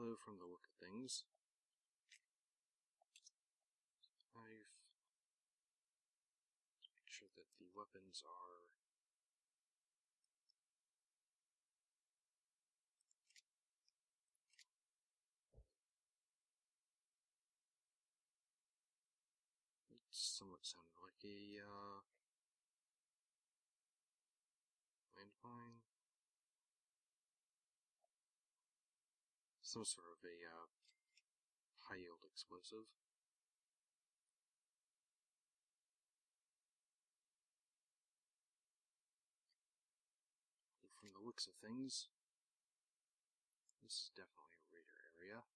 although from the look of things, make sure that the weapons are it somewhat sounded like a landmine. Some sort of a high-yield explosive. And from the looks of things, this is definitely a raider area.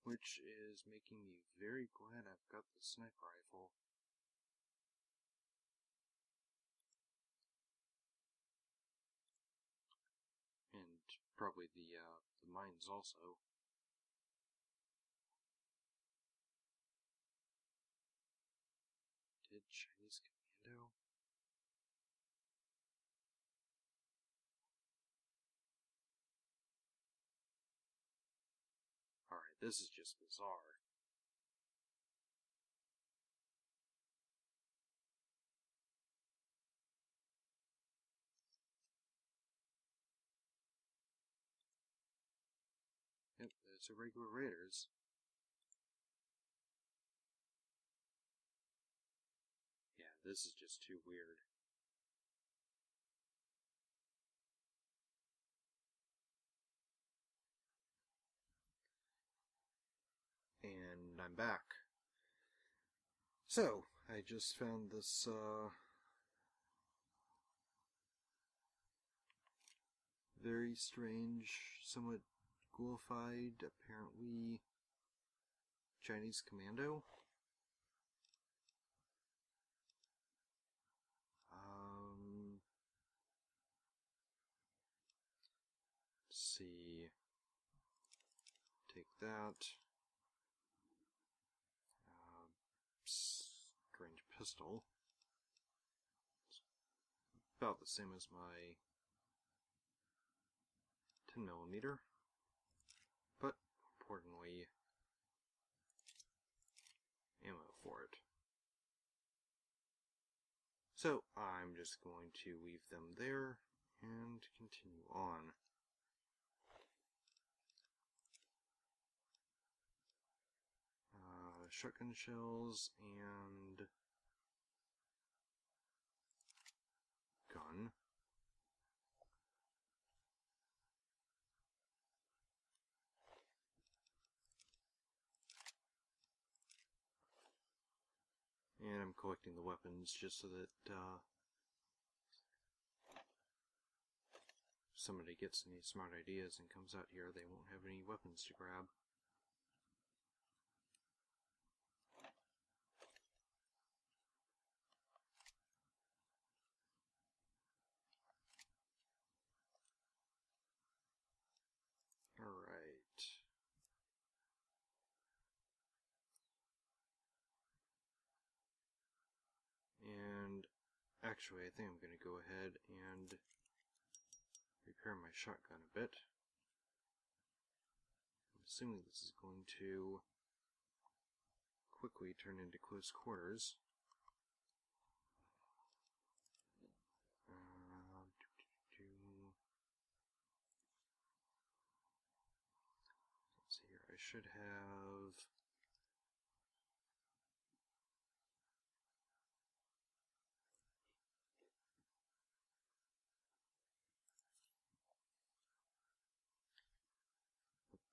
Which is making me very glad I've got the sniper rifle. And probably the mines also. Did Chinese Commando? Alright, this is just bizarre. Yep, those are regular raiders. Yeah, this is just too weird. And I'm back. So, I just found this, very strange, somewhat ghoulified, apparently Chinese Commando. Let's see. Take that. Strange pistol. It's about the same as my 10mm, but importantly, ammo for it. So I'm just going to leave them there and continue on. Shotgun shells and gun. And I'm collecting the weapons just so that somebody gets any smart ideas and comes out here, they won't have any weapons to grab. Alright. And actually, I think I'm going to go ahead and repair my shotgun a bit. I'm assuming this is going to quickly turn into close quarters. Let's see here, I should have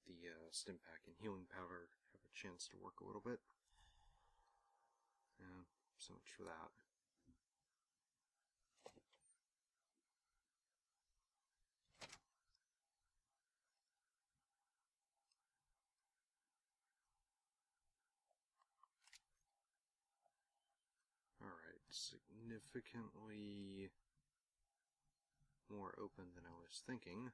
the Stimpak and healing powder have a chance to work a little bit. So much for that. significantly more open than I was thinking.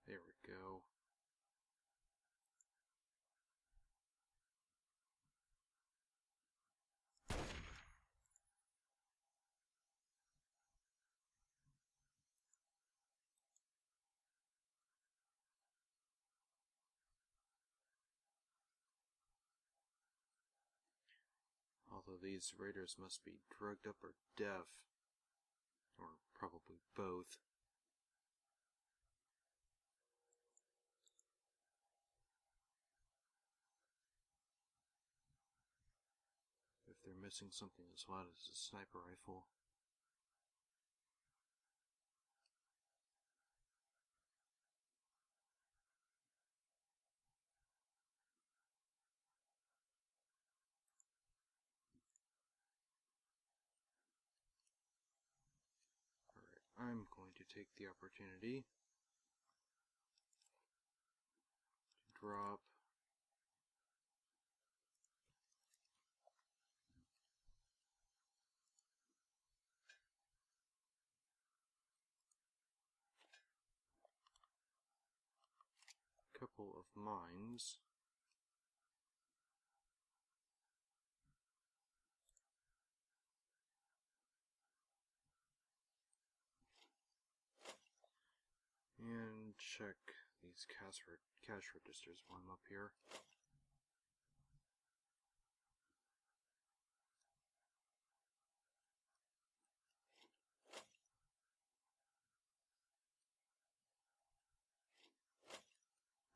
There we go. Although these raiders must be drugged up or deaf, or probably both. If they're missing something as loud as a sniper rifle. Alright, I'm going to take the opportunity to drop a couple of mines. And check these cash registers while I'm up here.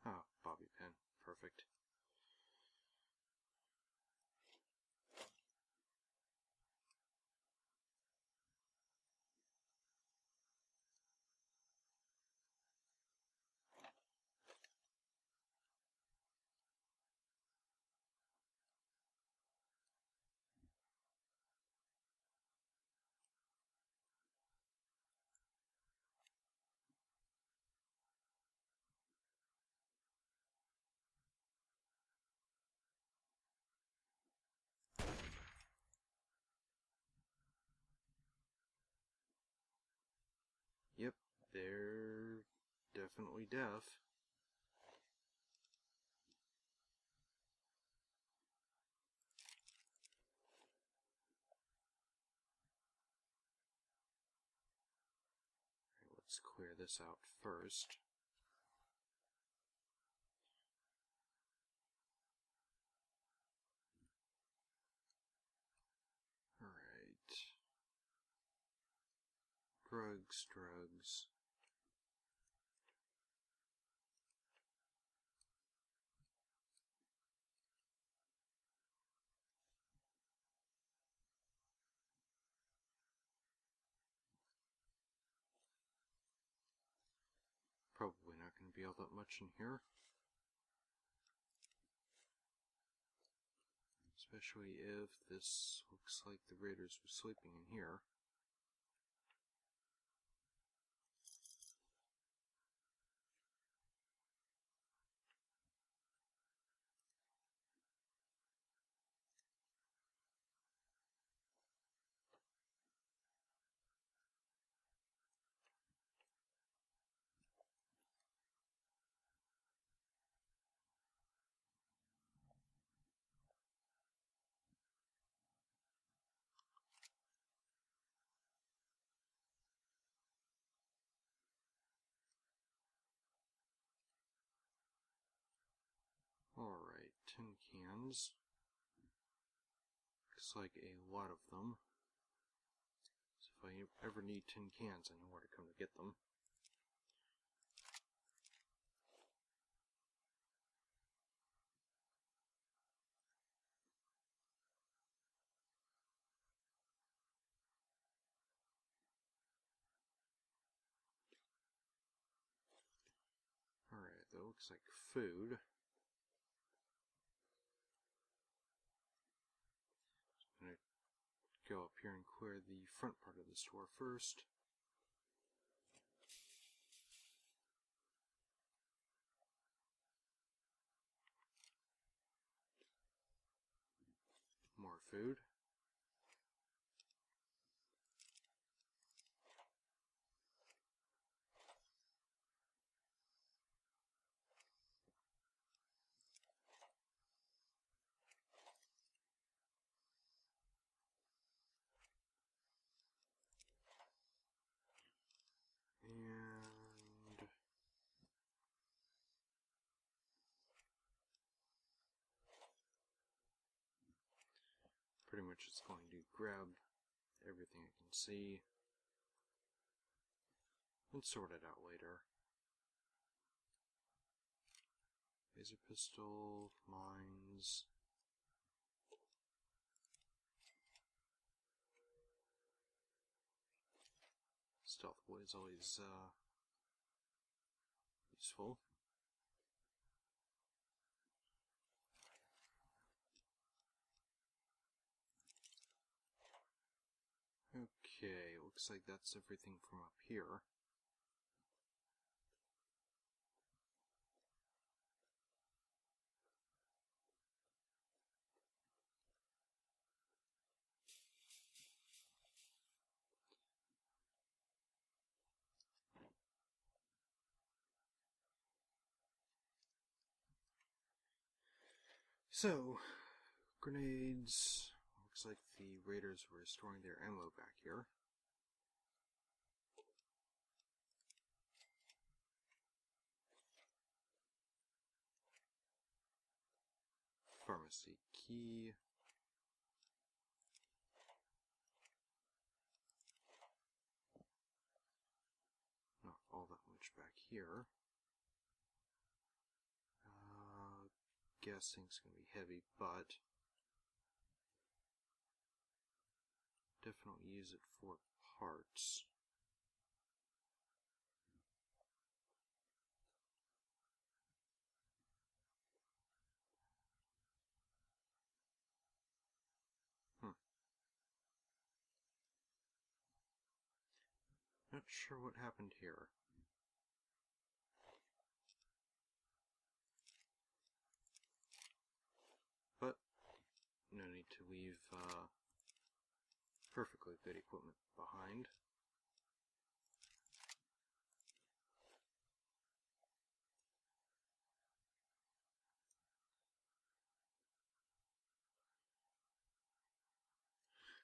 Ah, bobby pin. Perfect. Yep, they're definitely deaf. Alright, let's clear this out first. Alright. Drugs. Probably not going to be all that much in here. Especially if this looks like the raiders were sleeping in here. Alright, tin cans. Looks like a lot of them. So if I ever need tin cans, I know where to come to get them. though. Looks like food. I'm going to go up here and clear the front part of the store first. More food. And pretty much it's going to grab everything I can see and sort it out later. Laser pistol, mines. Stealth boy is always useful. Okay, looks like that's everything from up here. So, grenades. Looks like the raiders were storing their ammo back here. Pharmacy key. Not all that much back here. Guessing it's going to be heavy, but definitely use it for parts. Not sure what happened here. But no need to leave perfectly good equipment behind.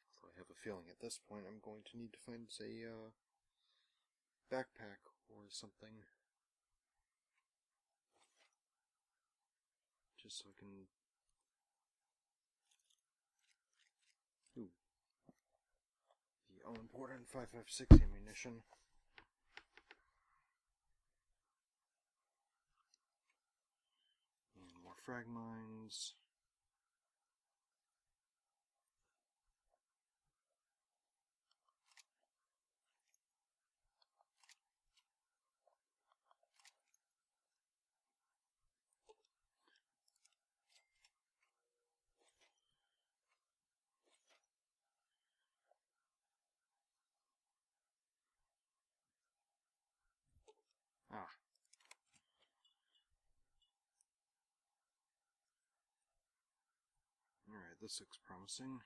So I have a feeling at this point I'm going to need to find a backpack or something. Just so I can... Ooh. The all-important 5.56 ammunition. And more frag mines. Ah. Alright, this looks promising.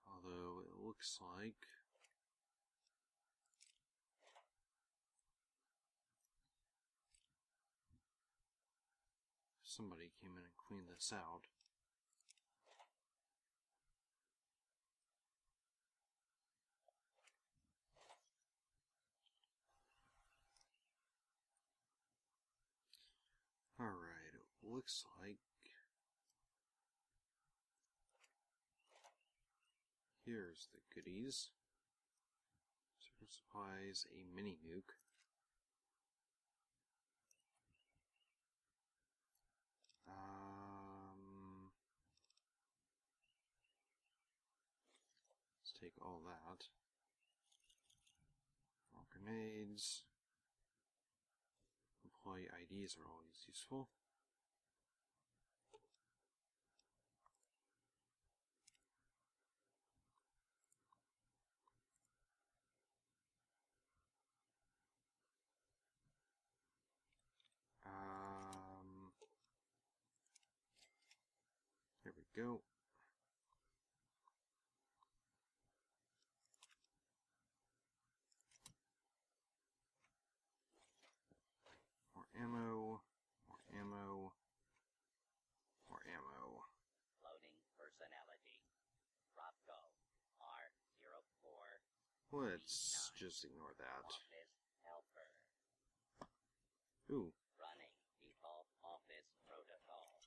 Although it looks like somebody came in and cleaned this out. Alright, it looks like here's the goodies. Secret supplies, a mini nuke. Let's take all that. More grenades. Employee IDs are always useful. There we go. More ammo, more ammo, more ammo. Loading personality. Robco R04. Let's just ignore that. Office helper. Ooh. Running default office protocol.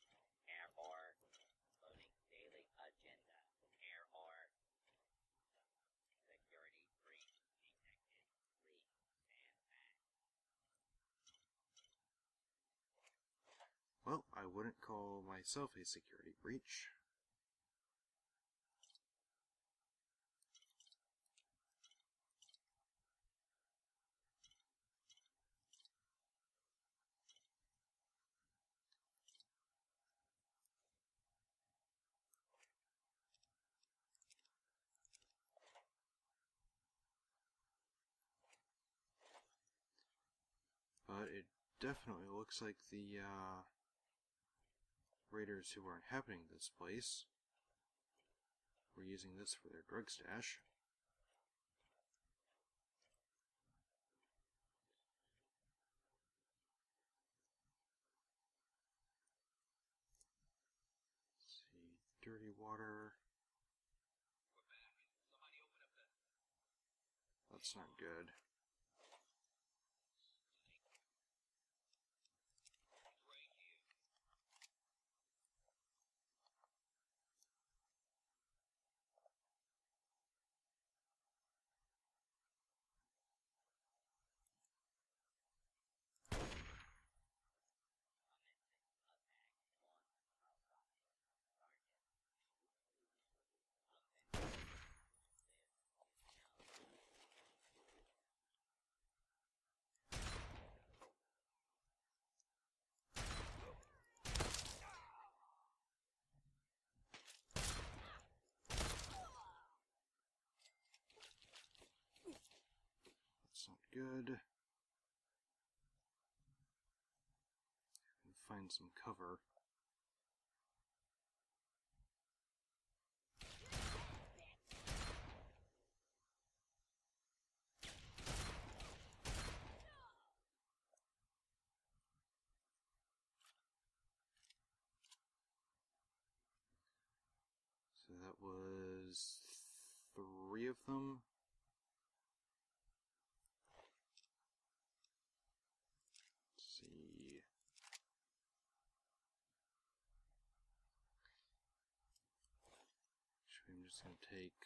Error. Loading daily agenda. Error. Security breach detected. Please stand back. Well, I wouldn't call myself a security breach. But it definitely looks like the raiders who are inhabiting this place were using this for their drug stash. Let's see, dirty water. That's not good. That's not good. And find some cover. So that was 3 of them. Let's see. Actually, I'm just going to take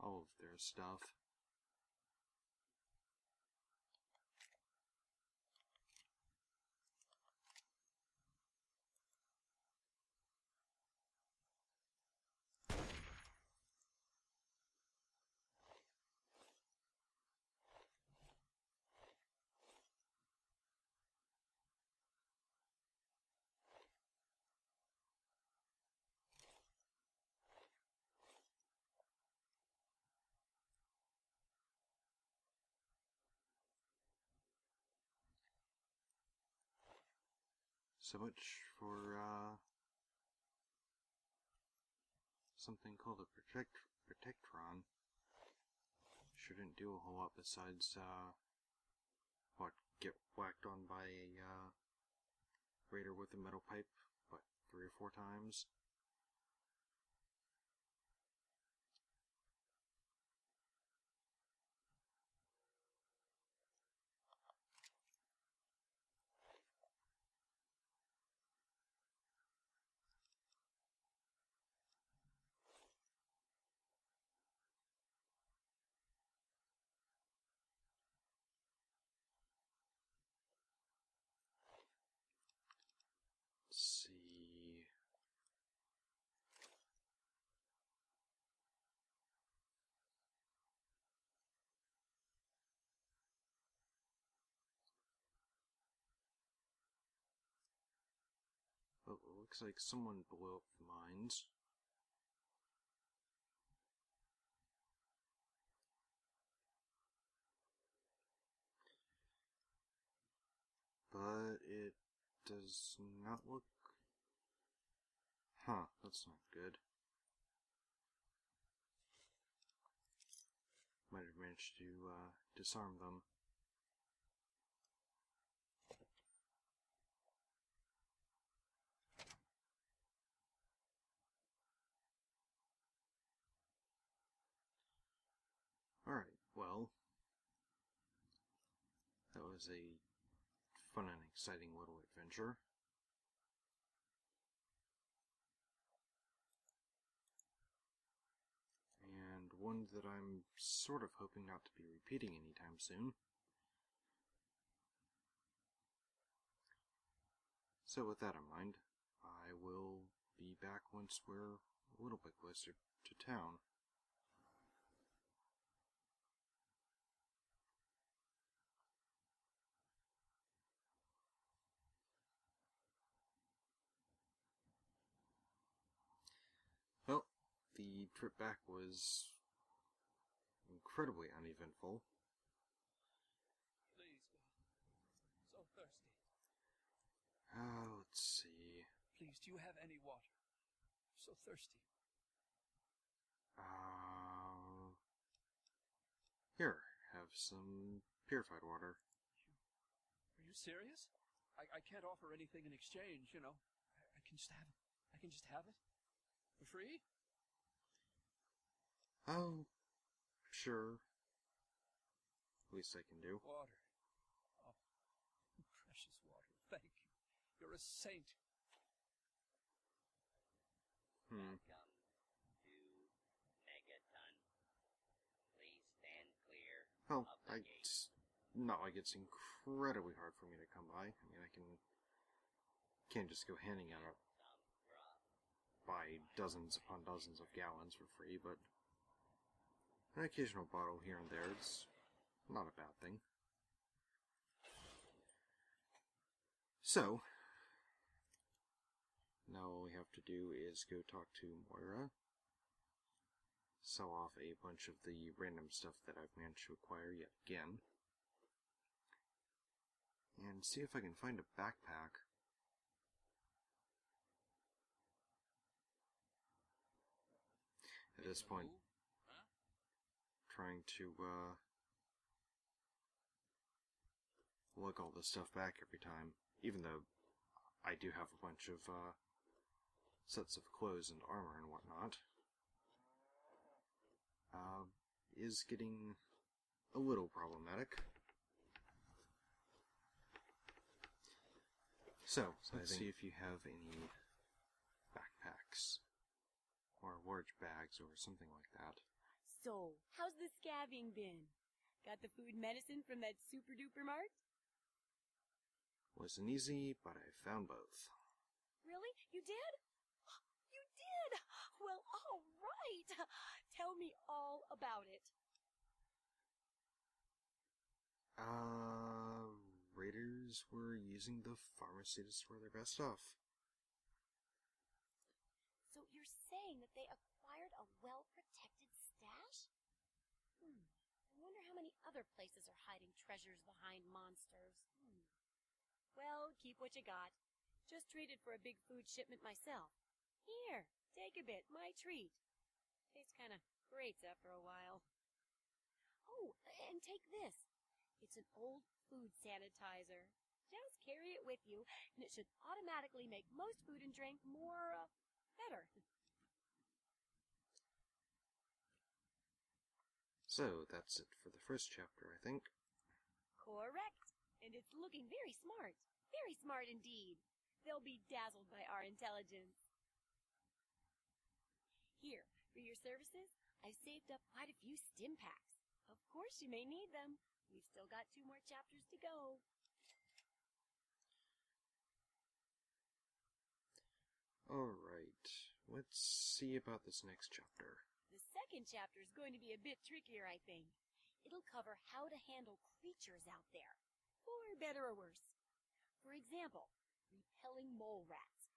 all of their stuff. So much for something called a Protectron. Shouldn't do a whole lot besides what, get whacked on by a raider with a metal pipe, what, 3 or 4 times? looks like someone blew up the mines. But it does not look... Huh, that's not good. Might have managed to disarm them. Alright, well, that was a fun and exciting little adventure. And one that I'm sort of hoping not to be repeating anytime soon. So with that in mind, I will be back once we're a little bit closer to town. Well, the trip back was incredibly uneventful. Please, so thirsty. Let's see. Please, do you have any water? So thirsty. Here, have some purified water. Are you serious? I can't offer anything in exchange, you know. I can just have it. I can just have it? For free? Oh, sure. Least I can do. Water. Oh, precious water. Thank you. You're a saint. Welcome to Megaton. Please stand clear Well, of the gate. it's not like it's incredibly hard for me to come by. I mean, can't just go handing out Some grub. buy dozens upon dozens of gallons for free, but an occasional bottle here and there, it's not a bad thing. So, now all we have to do is go talk to Moira, sell off a bunch of the random stuff that I've managed to acquire yet again, and see if I can find a backpack. At this point, Huh? trying to, lug all this stuff back every time, even though I do have a bunch of, sets of clothes and armor and whatnot, is getting a little problematic. So, let's see if you have any backpacks, or large bags, or something like that. So, how's the scabbing been? Got the food and medicine from that super duper mart? Wasn't easy, but I found both. Really? You did? You did! Well, all right! Tell me all about it. Raiders were using the pharmacy to store their best stuff. So you're saying that they acquired a well-protected stash? I wonder how many other places are hiding treasures behind monsters. Well, keep what you got. Just traded for a big food shipment myself. Here, take a bit, my treat. Tastes kinda great after a while. Oh, and take this. It's an old food sanitizer. Just carry it with you, and it should automatically make most food and drink more, better. So, that's it for the first chapter, I think. Correct. And it's looking very smart. Very smart indeed. They'll be dazzled by our intelligence. Here, for your services, I've saved up quite a few stim packs. Of course you may need them. We've still got 2 more chapters to go. Alright, let's see about this next chapter. The second chapter is going to be a bit trickier, I think. It'll cover how to handle creatures out there, for better or worse. For example, repelling mole rats,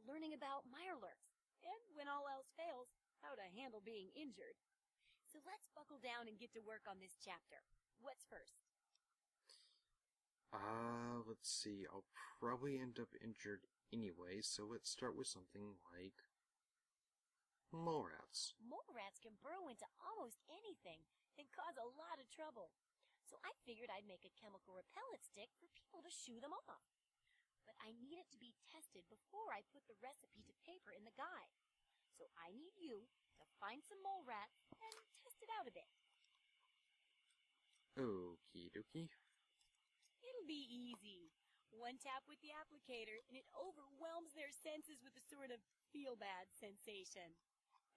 learning about mirelurks, and when all else fails, how to handle being injured. So let's buckle down and get to work on this chapter. What's first? Let's see. I'll probably end up injured anyway, so let's start with something like mole rats. Mole rats can burrow into almost anything and cause a lot of trouble. So I figured I'd make a chemical repellent stick for people to shoo them off. But I need it to be tested before I put the recipe to paper in the guide. So I need you to find some mole rats and test it out a bit. Okie dokie. It'll be easy. One tap with the applicator and it overwhelms their senses with a sort of feel-bad sensation.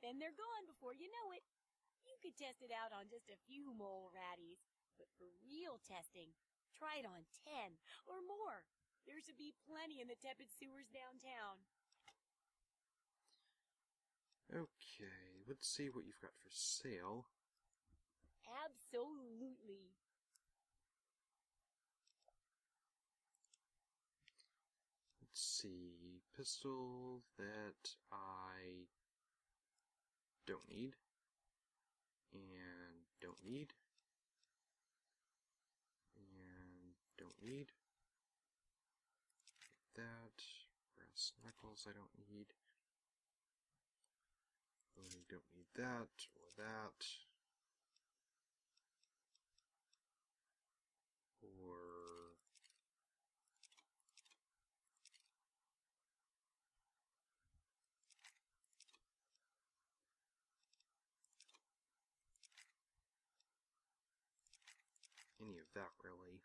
Then they're gone before you know it. You could test it out on just a few mole ratties, but for real testing, try it on 10 or more. There should be plenty in the tepid sewers downtown. Okay, let's see what you've got for sale. Absolutely. Let's see. Pistol that I don't need. And don't need. And don't need. That. Brass knuckles I don't need. We don't need that or that. Or any of that really.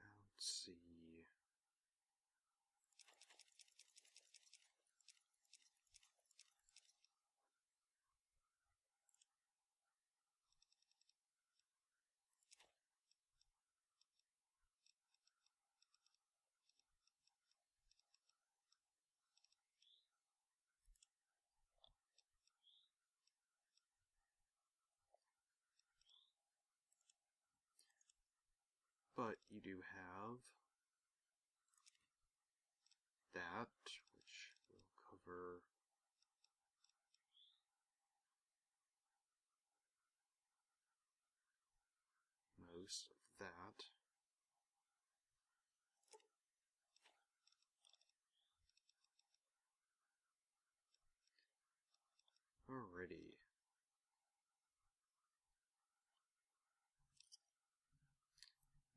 Let's see. But you do have that, which will cover most of that. Alrighty.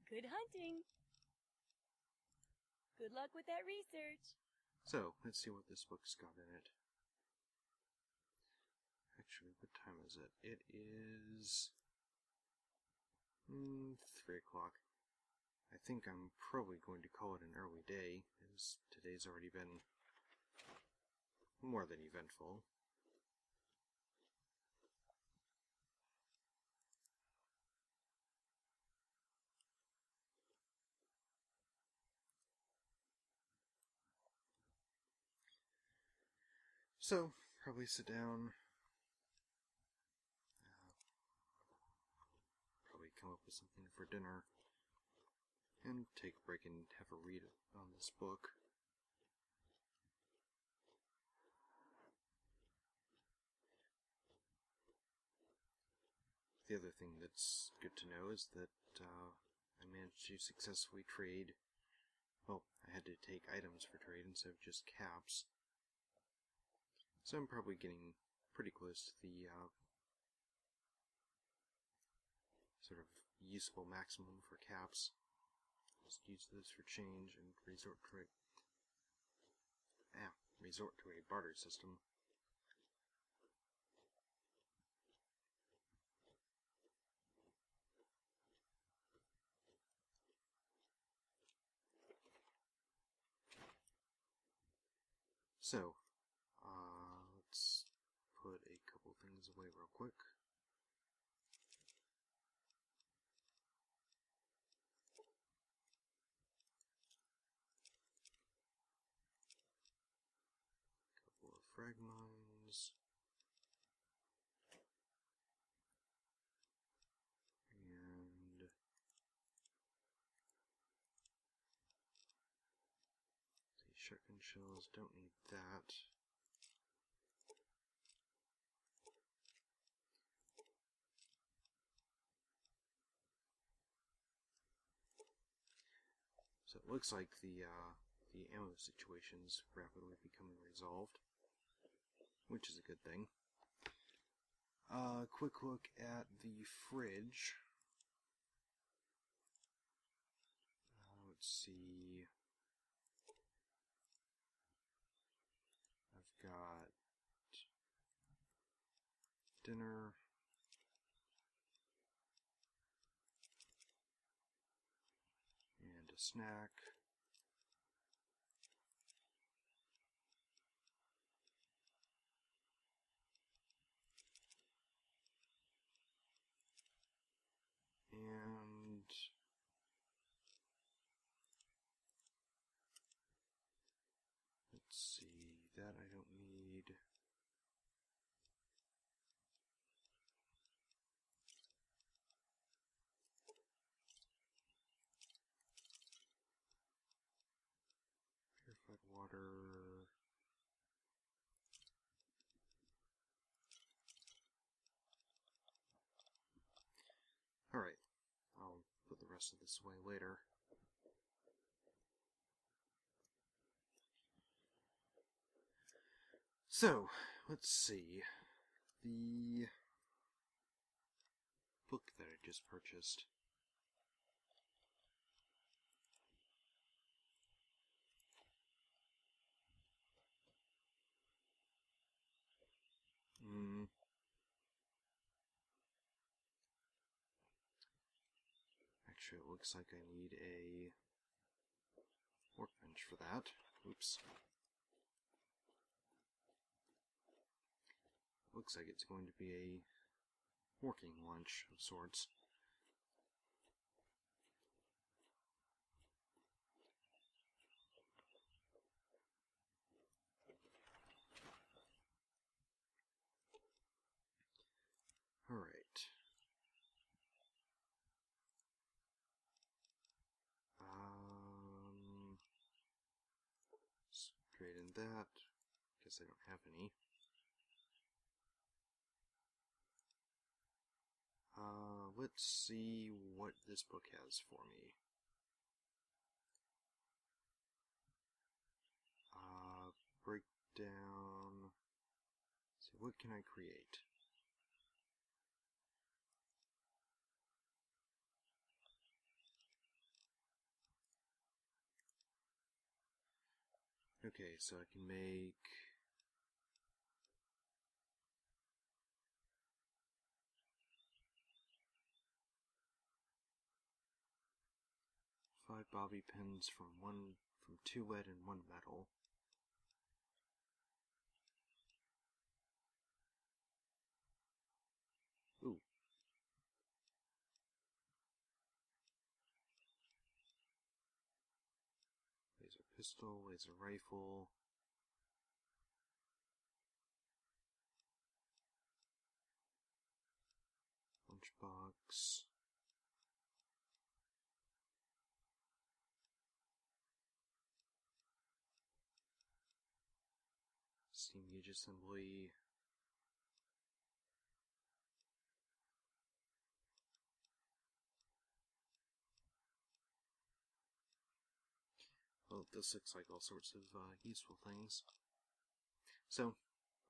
Good hunting. Good luck with that research. So, let's see what this book's got in it. Actually, what time is it? It is 3 o'clock. I think I'm probably going to call it an early day, as today's already been more than eventful. So, probably sit down, probably come up with something for dinner, and take a break and have a read on this book. The other thing that's good to know is that I managed to successfully trade, well, I had to take items for trade instead of just caps. So I'm probably getting pretty close to the sort of useful maximum for caps. Just use those for change and resort to a barter system. So, let's put a couple things away real quick. Couple of frag mines. And Shotgun shells, don't need that. So it looks like the ammo situation's rapidly becoming resolved, which is a good thing. Quick look at the fridge. Let's see. I've got dinner. And a snack. And let's see, that I don't need. Purified water. Alright, I'll put the rest of this away later. So, let's see. The book that I just purchased. Actually, it looks like I need a workbench for that. Oops. Looks like it's going to be a working lunch of sorts. Alright. Straight in that. Guess I don't have any. Let's see what this book has for me. Breakdown. So what can I create? Okay, so I can make 5 bobby pins from 2 lead and 1 metal. Ooh. Laser pistol, laser rifle. Lunchbox. Steam gauge assembly. Well, this looks like all sorts of useful things. So,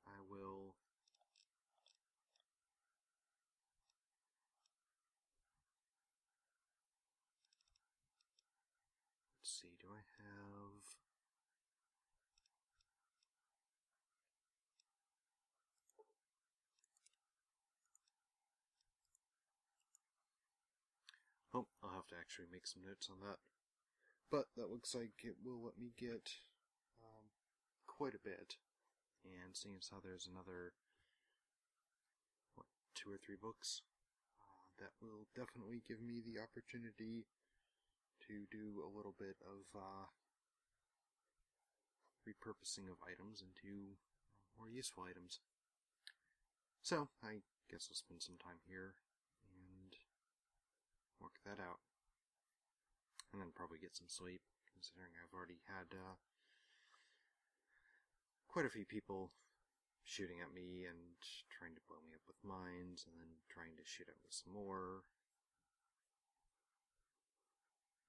I will let's see, do I have oh, I'll have to actually make some notes on that. But that looks like it will let me get quite a bit. And seeing as how there's another, what, 2 or 3 books, that will definitely give me the opportunity to do a little bit of repurposing of items into more useful items. So, I guess I'll spend some time here and work that out. And then probably get some sleep, considering I've already had quite a few people shooting at me and trying to blow me up with mines, and then trying to shoot at me some more,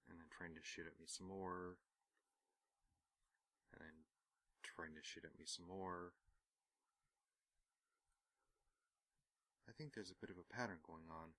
and then trying to shoot at me some more, and then trying to shoot at me some more. I think there's a bit of a pattern going on.